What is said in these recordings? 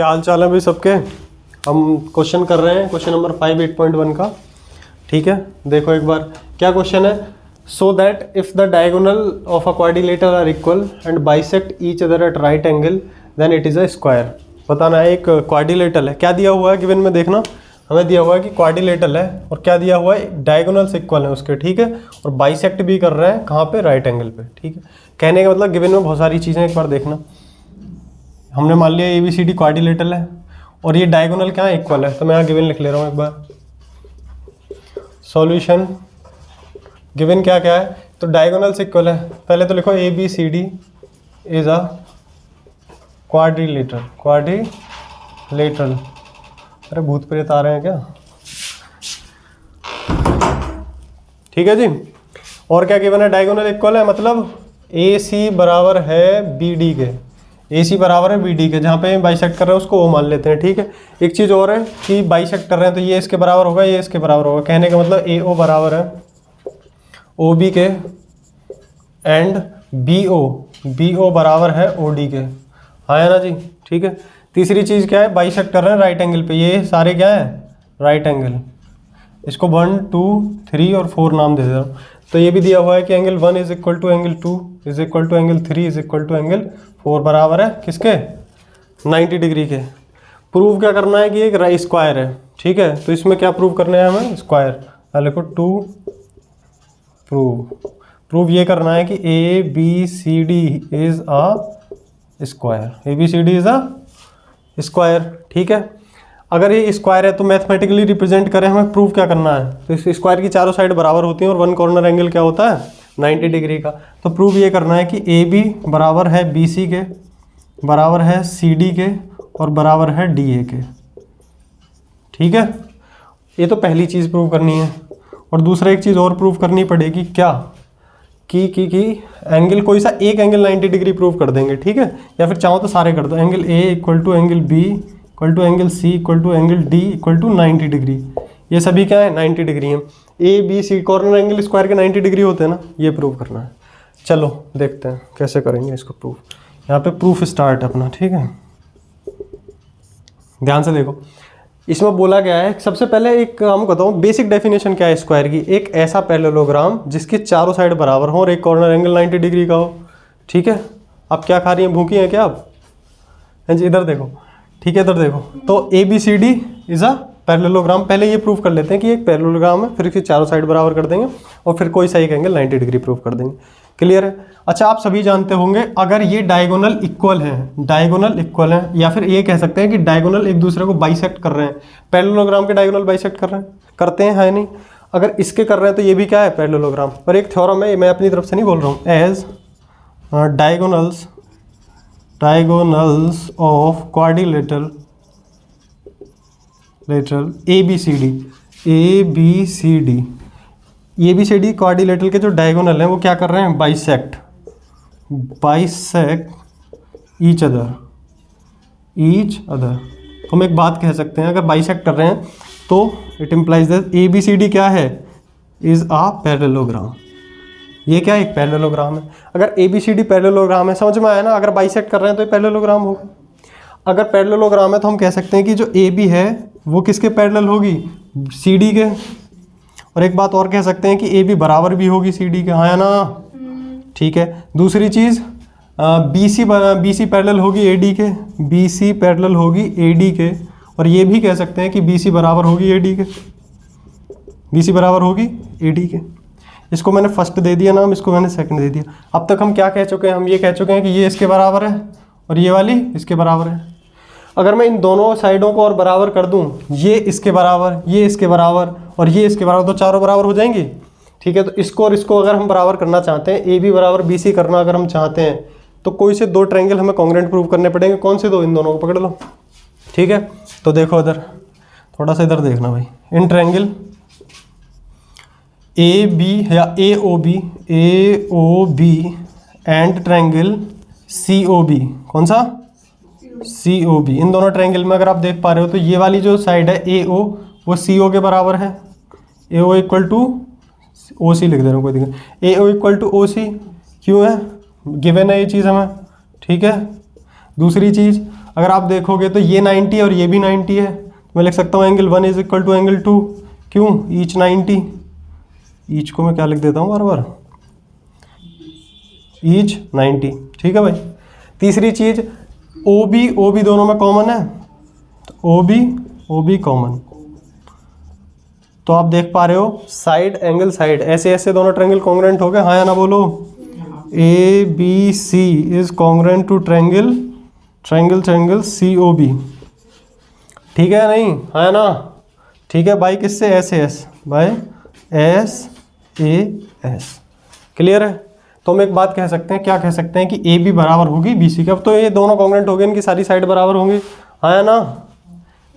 क्या हाल चाल है भाई सबके। हम क्वेश्चन कर रहे हैं क्वेश्चन नंबर 5 8.1 का। ठीक है, देखो एक बार क्या क्वेश्चन है। So that if the diagonal of a quadrilateral are equal and bisect each other at right angle then it is a square. बताना है एक क्वाड्रिलेटरल है, क्या दिया हुआ है गिवन में, देखना हमें दिया हुआ है कि क्वाड्रिलेटरल है और क्या दिया हुआ है, डायगोनल्स इक्वल है उसके। ठीक है, और बाइसेक्ट भी कर रहे हैं कहाँ पे, राइट एंगल पे। ठीक है, कहने का मतलब गिवन में बहुत सारी चीज़ें, एक बार देखना। हमने मान लिया ABCD क्वाड्रिलेटरल है और ये डायगोनल क्या है, इक्वल है। तो मैं यहाँ गिवन लिख ले रहा हूँ एक बार। सॉल्यूशन गिवन क्या क्या है, तो डायगोनल्स इक्वल है। पहले तो लिखो ABCD इज अ क्वाड्रिलेटरल। अरे भूत प्रेत आ रहे हैं क्या। ठीक है जी, और क्या गिवन है, डायगोनल इक्वल है मतलब AC बराबर है BD के। AC बराबर है BD के, जहाँ पे बाइसेक्ट कर रहे हैं उसको O मान लेते हैं। ठीक है, एक चीज़ और है कि बाइसेक्ट कर रहे हैं तो ये इसके बराबर होगा, ये इसके बराबर होगा। कहने का मतलब AO बराबर है OB के एंड BO बराबर है OD के। हाँ है ना जी। ठीक है, तीसरी चीज़ क्या है, बाइसेक्ट कर रहे हैं राइट एंगल पे, ये सारे क्या है, राइट एंगल। इसको 1 2 3 और 4 नाम दे दे रहा हूँ। तो ये भी दिया हुआ है कि angle 1 is equal to angle 2 is equal to angle 3 is equal to angle 4 बराबर है किसके, 90 डिग्री के। प्रूव क्या करना है कि एक स्क्वायर है। ठीक है, तो इसमें क्या प्रूव करना है हमें, स्क्वायर। लिखो टू प्रूव ये करना है कि ABCD is a square. ABCD is a square. ठीक है, अगर ये स्क्वायर है तो मैथमेटिकली रिप्रेजेंट करें, हमें प्रूव क्या करना है। तो इस स्क्वायर की चारों साइड बराबर होती हैं और वन कॉर्नर एंगल क्या होता है, 90 डिग्री का। तो प्रूव ये करना है कि AB बराबर है BC के, बराबर है CD के और बराबर है DA के। ठीक है, ये तो पहली चीज़ प्रूव करनी है। और दूसरा एक चीज़ और प्रूव करनी पड़ेगी, क्या कि एंगल कोई सा एक एंगल 90 डिग्री प्रूव कर देंगे। ठीक है, या फिर चाहो तो सारे कर दो। Angle A equal to angle B equal to angle C equal to angle D equal to 90 degree. ये सभी क्या है, 90 डिग्री हैं। ABC कॉर्नर एंगल स्क्वायर के 90 डिग्री होते हैं ना, ये प्रूव करना है। चलो देखते हैं कैसे करेंगे इसको प्रूव। यहाँ पे प्रूफ स्टार्ट अपना। ठीक है, ध्यान से देखो। इसमें बोला गया है, सबसे पहले एक हम बताऊँ बेसिक डेफिनेशन क्या है स्क्वायर की। एक ऐसा पैरेललोग्राम जिसके चारों साइड बराबर हो और एक कॉर्नर एंगल 90 डिग्री का हो। ठीक है, आप क्या खा रही हैं, भूखी हैं क्या आप, हैं जी, इधर देखो। ठीक है, इधर देखो। तो ABCD इज अ पैरेललोग्राम। पहले ये प्रूव कर लेते हैं कि एक पैरेललोग्राम है, फिर इसकी चारों साइड बराबर कर देंगे और फिर कोई सा एक एंगल 90 डिग्री प्रूव कर देंगे। क्लियर है। अच्छा, आप सभी जानते होंगे अगर ये डायगोनल इक्वल है, या फिर ये कह सकते हैं कि डायगोनल एक दूसरे को बाइसेक्ट कर रहे हैं। पैरेललोग्राम के डायगोनल बाइसेक्ट कर रहे हैं, करते हैं, है नहीं। अगर इसके कर रहे हैं तो ये भी क्या है, पैरेललोग्राम। पर एक थ्योरम है, मैं अपनी तरफ से नहीं बोल रहा हूँ, as diagonals of quadrilateral ABCD quadrilateral के जो डायगोनल हैं वो क्या कर रहे हैं, बाइसेक्ट ईच अदर। तो हम एक बात कह सकते हैं, अगर बाइसेक्ट कर रहे हैं तो इट इम्प्लाइज दैट ABCD क्या है, इज अ पैरेललोग्राम। ये क्या है, एक पैरेललोग्राम है। अगर ABCD पैरेललोग्राम है, समझ में आया ना। अगर बाइसेक्ट कर रहे हैं तो ये पैरेललोग्राम होगा। अगर पैरेललोग्राम है तो हम कह सकते हैं कि जो AB है वो किसके पैरेलल होगी, CD के। और एक बात और कह सकते हैं कि AB बराबर भी होगी CD के। हाँ है ना। ठीक है, दूसरी चीज़ BC पैरेलल होगी AD के, BC पैरेलल होगी AD के। और ये भी कह सकते हैं कि BC बराबर होगी AD के, BC बराबर होगी AD के। इसको मैंने फर्स्ट दे दिया नाम, इसको मैंने सेकंड दे दिया। अब तक हम क्या कह चुके हैं, हम ये कह चुके हैं कि ये इसके बराबर है और ये वाली इसके बराबर है। अगर मैं इन दोनों साइडों को और बराबर कर दूं, ये इसके बराबर, ये इसके बराबर और ये इसके बराबर, तो चारों बराबर हो जाएंगी। ठीक है, तो इसको और इसको अगर हम बराबर करना चाहते हैं, AB बराबर BC करना अगर हम चाहते हैं, तो कोई से दो ट्रायंगल हमें कॉन्ग्रुएंट प्रूव करने पड़ेंगे। कौन से दो, इन दोनों को पकड़ लो। ठीक है, तो देखो इधर, थोड़ा सा इधर देखना भाई। इन ट्रायंगल AB या AOB एंड ट्रायंगल COB, कौन सा, COB। इन दोनों ट्रायंगल में अगर आप देख पा रहे हो तो ये वाली जो साइड है AO वो CO के बराबर है। AO इक्वल टू OC लिख दे रहा हूँ, कोई दिक्कत। AO इक्वल टू OC क्यों है, गिवन है ये चीज़ हमें। ठीक है, दूसरी चीज़ अगर आप देखोगे तो ये 90 और ये भी 90 है, मैं लिख सकता हूँ angle 1 is equal to angle 2। क्यों? ईच 90, ईच को मैं क्या लिख देता हूँ बार बार, ईच 90। ठीक है भाई। तीसरी चीज ओ बी दोनों में कॉमन है, तो ओ बी कॉमन। तो आप देख पा रहे हो साइड एंगल साइड, ऐसे ऐसे दोनों ट्रायंगल कॉन्ग्रुएंट हो गए, हाँ या ना बोलो। A B C is congruent to triangle C O B. ठीक है नहीं, हाँ या ना? ठीक है बाई किससे? S A S, by S A S. Clear है? तो हम एक बात कह सकते हैं, क्या कह सकते हैं कि ए बी बराबर होगी बी सी के। अब तो ये दोनों कॉन्ग्रुएंट हो गए, इनकी सारी साइड बराबर होंगी, हाँ या ना?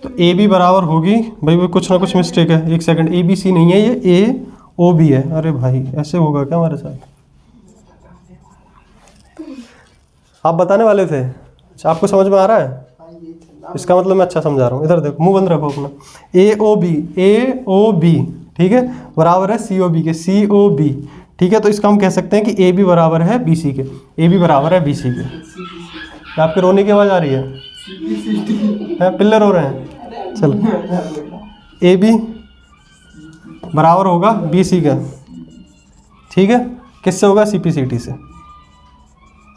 तो ए बी बराबर होगी, भाई कुछ ना कुछ मिस्टेक है, एक सेकंड, ए बी सी नहीं है, ये ए ओ बी है। अरे भाई ऐसे होगा क्या हमारे साथ? आप बताने वाले थे? अच्छा आपको समझ में आ रहा है? इसका मतलब मैं अच्छा समझा रहा हूँ। इधर देखो, मुंह बंद रखो अपना। ए ओ बी ठीक है, बराबर है सी ओ बी के, सी ओ बी। ठीक है, तो इसका हम कह सकते हैं कि ए बी बराबर है बी सी के, ए बी बराबर है बी सी के। आपके रोने की आवाज़ आ रही है पिल्लर हो रहे हैं? चलो, ए बी बराबर होगा बी सी का। ठीक है, किससे होगा? सी पी सी टी से।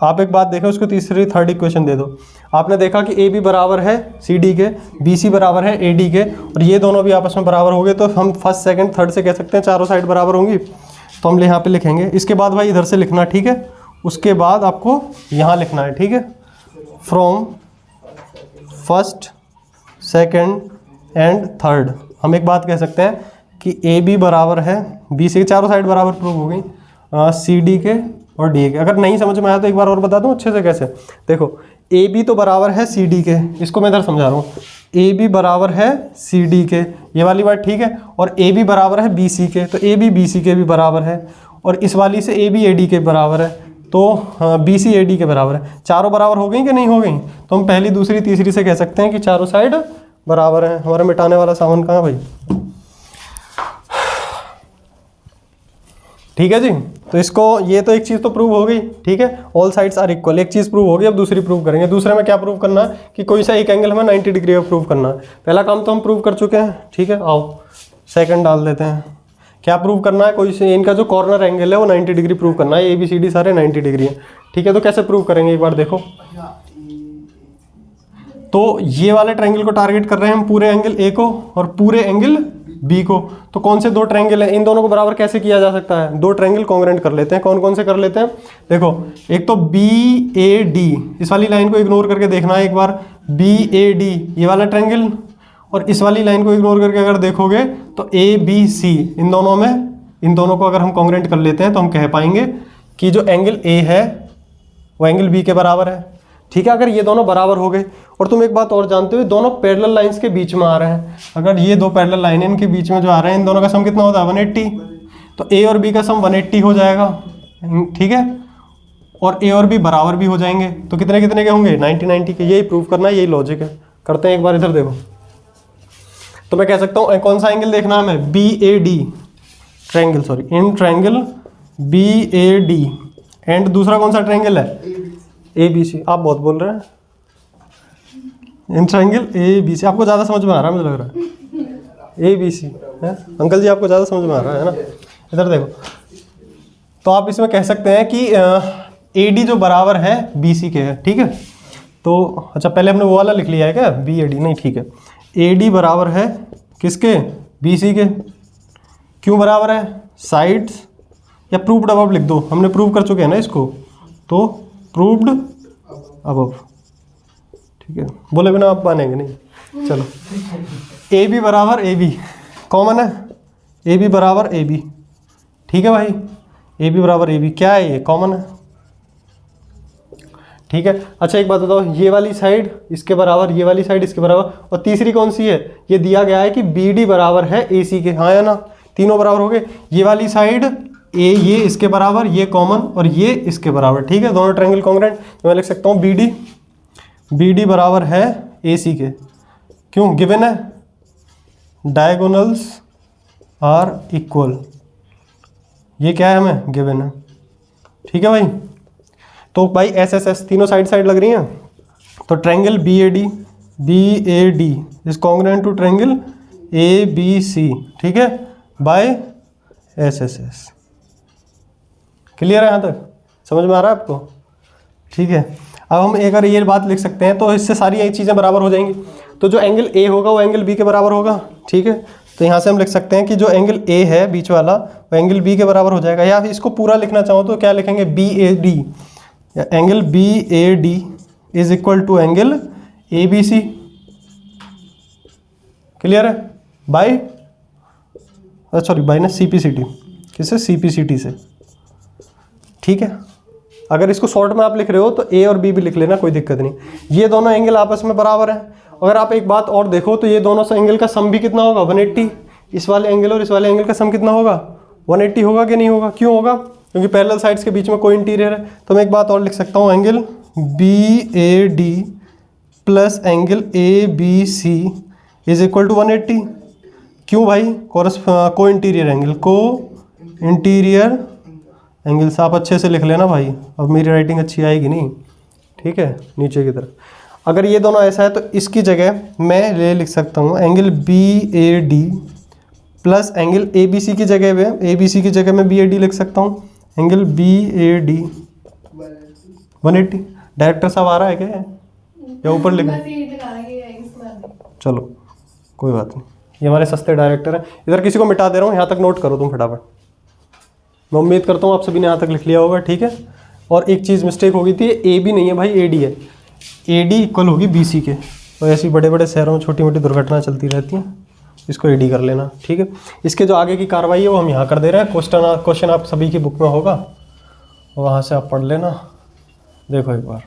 आप एक बात देखें, उसको तीसरी थर्ड इक्वेशन दे दो। आपने देखा कि ए बी बराबर है सी डी के, बी सी बराबर है ए डी के, और ये दोनों भी आपस में बराबर हो गए, तो हम फर्स्ट सेकंड थर्ड से कह सकते हैं चारों साइड बराबर होंगी। तो हम यहाँ पे लिखेंगे। इसके बाद भाई इधर से लिखना, ठीक है? उसके बाद आपको यहाँ लिखना है, ठीक है? From first second and third हम एक बात कह सकते हैं कि ए बी बराबर है बी सी के, चारों साइड बराबर प्रूव हो गई, सी डी के और डी के। अगर नहीं समझ में आया तो एक बार और बता दूं अच्छे से कैसे। देखो, ए बी तो बराबर है सी डी के, इसको मैं इधर समझा रहा हूँ। ए बी बराबर है सी डी के, ये वाली बात ठीक है, और ए बी बराबर है बी सी के, तो ए बी सी के भी बराबर है, और इस वाली से ए बी ए डी के बराबर है, तो बी सी ए डी के बराबर है। चारों बराबर हो गई कि नहीं हो गई? तो हम पहली दूसरी तीसरी से कह सकते हैं कि चारों साइड बराबर है। हमारा मिटाने वाला सामान कहाँ है भाई? ठीक है जी। तो इसको, ये तो एक चीज़ तो प्रूव हो गई, ठीक है? ऑल साइड्स आर इक्वल, एक चीज़ प्रूव हो गई। अब दूसरी प्रूव करेंगे। दूसरे में क्या प्रूव करना है कि कोई सा एक एंगल हमें 90 डिग्री का प्रूव करना है। पहला काम तो हम प्रूव कर चुके हैं, ठीक है? आओ सेकंड डाल देते हैं। क्या प्रूव करना है? कोई से इनका जो कॉर्नर एंगल है वो 90 डिग्री प्रूव करना है। ए बी सी डी सारे 90 डिग्री है, ठीक है? तो कैसे प्रूव करेंगे एक बार देखो। तो ये वाले ट्रायंगल को टारगेट कर रहे हैं हम, पूरे एंगल ए को और पूरे एंगल बी को। तो कौन से दो ट्रायंगल हैं, इन दोनों को बराबर कैसे किया जा सकता है? दो ट्रायंगल कॉन्ग्रुएंट कर लेते हैं। कौन कौन से कर लेते हैं? देखो, एक तो बी ए डी, इस वाली लाइन को इग्नोर करके देखना है एक बार। बी ए डी ये वाला ट्रायंगल, और इस वाली लाइन को इग्नोर करके अगर देखोगे तो ए बी सी, इन दोनों को अगर हम कॉन्ग्रुएंट कर लेते हैं तो हम कह पाएंगे कि जो एंगल ए है वो एंगल बी के बराबर है, ठीक है? अगर ये दोनों बराबर हो गए, और तुम एक बात और जानते हो, दोनों पैरेलल लाइंस के बीच में आ रहे हैं। अगर ये दो पैरेलल लाइन इनके बीच में जो आ रहे हैं, इन दोनों का सम कितना होता है? 180। तो ए और बी का सम 180 हो जाएगा, ठीक है? और ए और बी बराबर भी हो जाएंगे, तो कितने कितने के होंगे? 90 के। यही प्रूव करना है, यही लॉजिक है। करते हैं एक बार, इधर देखो। तो मैं कह सकता हूँ कौन सा एंगल देखना है हमें? B A D triangle, sorry, in triangle B A D, and दूसरा कौन सा ट्रायंगल है? A B C. आप बहुत बोल रहे हैं। इन ट्रायंगल ए बी सी, आपको ज़्यादा समझ में आ रहा है मुझे लग रहा है। ए बी सी है अंकल जी, आपको ज़्यादा समझ में आ रहा है ना? इधर देखो, तो आप इसमें कह सकते हैं कि ए डी जो बराबर है बी सी के है, ठीक है? तो अच्छा, पहले हमने वो वाला लिख लिया है क्या? बी ए डी नहीं, ठीक है। ए डी बराबर है किसके? बी सी के। क्यों बराबर है? साइड्स, या प्रूव्ड अबव लिख दो, हमने प्रूव कर चुके हैं ना इसको, तो प्रूव्ड अबव, ठीक है? बोले बिना आप मानेंगे नहीं। चलो, ए बी बराबर ए बी कॉमन है, ए बी बराबर ए बी, ठीक है भाई? ए बी बराबर ए बी क्या है? ये कॉमन है, ठीक है? अच्छा एक बात बताओ, ये वाली साइड इसके बराबर, ये वाली साइड इसके बराबर, और तीसरी कौन सी है? ये दिया गया है कि बी डी बराबर है ए सी के, हाँ या ना? तीनों बराबर हो गए। ये वाली साइड ए, ये इसके बराबर, ये कॉमन, और ये इसके बराबर, ठीक है? दोनों ट्रायंगल कॉन्ग्रुएंट। तो मैं लिख सकता हूँ बी डी बराबर है ए सी के। क्यों? गिवन है डायगोनल्स आर इक्वल, ये क्या है हमें? गिवन है, ठीक है भाई? तो भाई एस एस एस तीनों साइड साइड लग रही हैं, तो triangle BAD is congruent to triangle ABC, ठीक है, बाय SSS। क्लियर है यहाँ तक? समझ में आ रहा है आपको? ठीक है। अब हम अगर ये बात लिख सकते हैं तो इससे सारी यही चीज़ें बराबर हो जाएंगी। तो जो एंगल A होगा वो एंगल B के बराबर होगा, ठीक है। तो यहाँ से हम लिख सकते हैं कि जो एंगल A है बीच वाला वो एंगल B के बराबर हो जाएगा। या फिर इसको पूरा लिखना चाहो तो क्या लिखेंगे, BAD, angle BAD is equal to angle ABC। Clear है? बाय सॉरी बाय ना CPCT, किससे? CPCT से, ठीक है। अगर इसको शॉर्ट में आप लिख रहे हो तो A और B भी लिख लेना, कोई दिक्कत नहीं। ये दोनों एंगल आपस में बराबर हैं। अगर आप एक बात और देखो तो ये दोनों से एंगल का सम भी कितना होगा, 180। इस वाले एंगल और इस वाले एंगल का सम कितना होगा, 180 होगा कि नहीं होगा? क्यों होगा? क्योंकि पैरेलल साइड्स के बीच में कोई इंटीरियर है। तो मैं एक बात और लिख सकता हूँ, angle BAD plus angle ABC is equal to 180। क्यों भाई? Co interior angle, co interior angles आप अच्छे से लिख लेना भाई, अब मेरी राइटिंग अच्छी आएगी नहीं, ठीक है। नीचे की तरफ अगर ये दोनों ऐसा है तो इसकी जगह मैं ले लिख सकता हूँ angle BAD plus angle ABC की जगह पे, ABC की जगह मैं BAD लिख सकता हूँ, एंगल BAD 180। डायरेक्टर साहब आ रहा है क्या या ऊपर लिखना? चलो कोई बात नहीं, ये हमारे सस्ते डायरेक्टर हैं। इधर किसी को मिटा दे रहा हूँ, यहाँ तक नोट करो तुम फटाफट। मैं उम्मीद करता हूँ आप सभी ने यहाँ तक लिख लिया होगा, ठीक है। और एक चीज़ मिस्टेक हो गई थी, AB नहीं है भाई, AD है। AD इक्वल होगी BC के। तो ऐसी बड़े बड़े शहरों में छोटी मोटी दुर्घटना चलती रहती हैं, इसको AD कर लेना, ठीक है। इसके जो आगे की कार्रवाई है वो हम यहाँ कर दे रहे हैं। क्वेश्चन आप सभी की बुक में होगा, वहाँ से आप पढ़ लेना। देखो एक बार,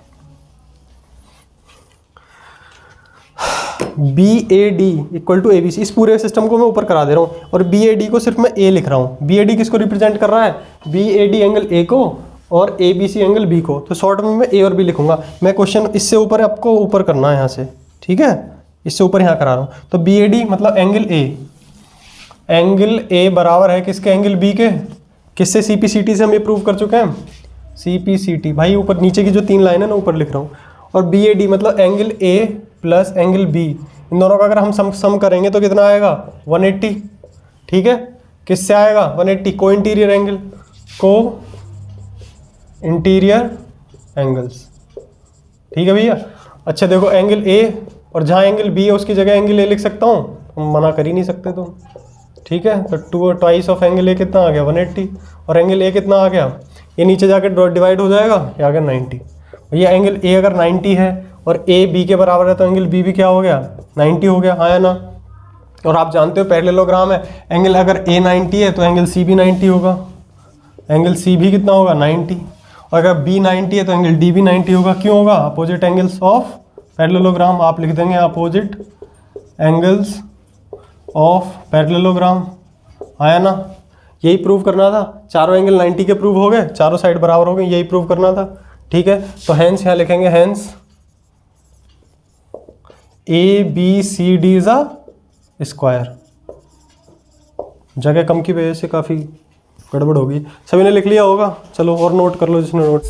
BAD इक्वल टू ABC, इस पूरे सिस्टम को मैं ऊपर करा दे रहा हूँ और BAD को सिर्फ मैं A लिख रहा हूँ। BAD किसको रिप्रेजेंट कर रहा है? BAD एंगल A को और ABC एंगल B को। तो शॉर्ट में मैं A और B लिखूंगा। मैं क्वेश्चन इससे ऊपर आपको ऊपर करना है यहाँ से, ठीक है, इससे ऊपर यहाँ करा रहा हूँ। तो BAD मतलब एंगल A, एंगल A बराबर है किसके? एंगल B के। किससे? CPCT से हम ये प्रूव कर चुके हैं, CPCT भाई। ऊपर नीचे की जो 3 लाइन है ना ऊपर लिख रहा हूँ। और BAD मतलब angle A plus angle B, इन दोनों का अगर हम सम करेंगे तो कितना आएगा? 180, ठीक है। किससे आएगा 180? को interior angle, co interior angles, ठीक है भैया। अच्छा देखो एंगल A और जहाँ एंगल B है उसकी जगह एंगल A लिख सकता हूँ, हम मना कर ही नहीं सकते तो, ठीक है। तो 2 ऑफ एंगल A कितना आ गया? 180। और एंगल A कितना आ गया? ये नीचे जाके डिवाइड हो जाएगा, ये आ गया 90। भैया एंगल A अगर 90 है और A B के बराबर है तो एंगल B भी क्या हो गया? 90 हो गया, हाँ है ना। और आप जानते हो पैरेललोग्राम है, एंगल अगर A 90 है तो एंगल C भी 90 होगा, एंगल C भी कितना होगा? 90। और अगर B 90 है तो एंगल D भी 90 होगा। क्यों होगा? Opposite angles of parallelogram. आप लिख देंगे अपोजिट एंगल्स ऑफ पैरेललोग्राम, आया ना। यही प्रूव करना था। चारों एंगल 90 के प्रूव हो गए, चारों साइड बराबर हो गए, यही प्रूव करना था, ठीक है। तो हेंस यहाँ लिखेंगे, hence ABCD is a square. जगह कम की वजह से काफ़ी गड़बड़ होगी। सभी ने लिख लिया होगा, चलो और नोट कर लो जिसने नोट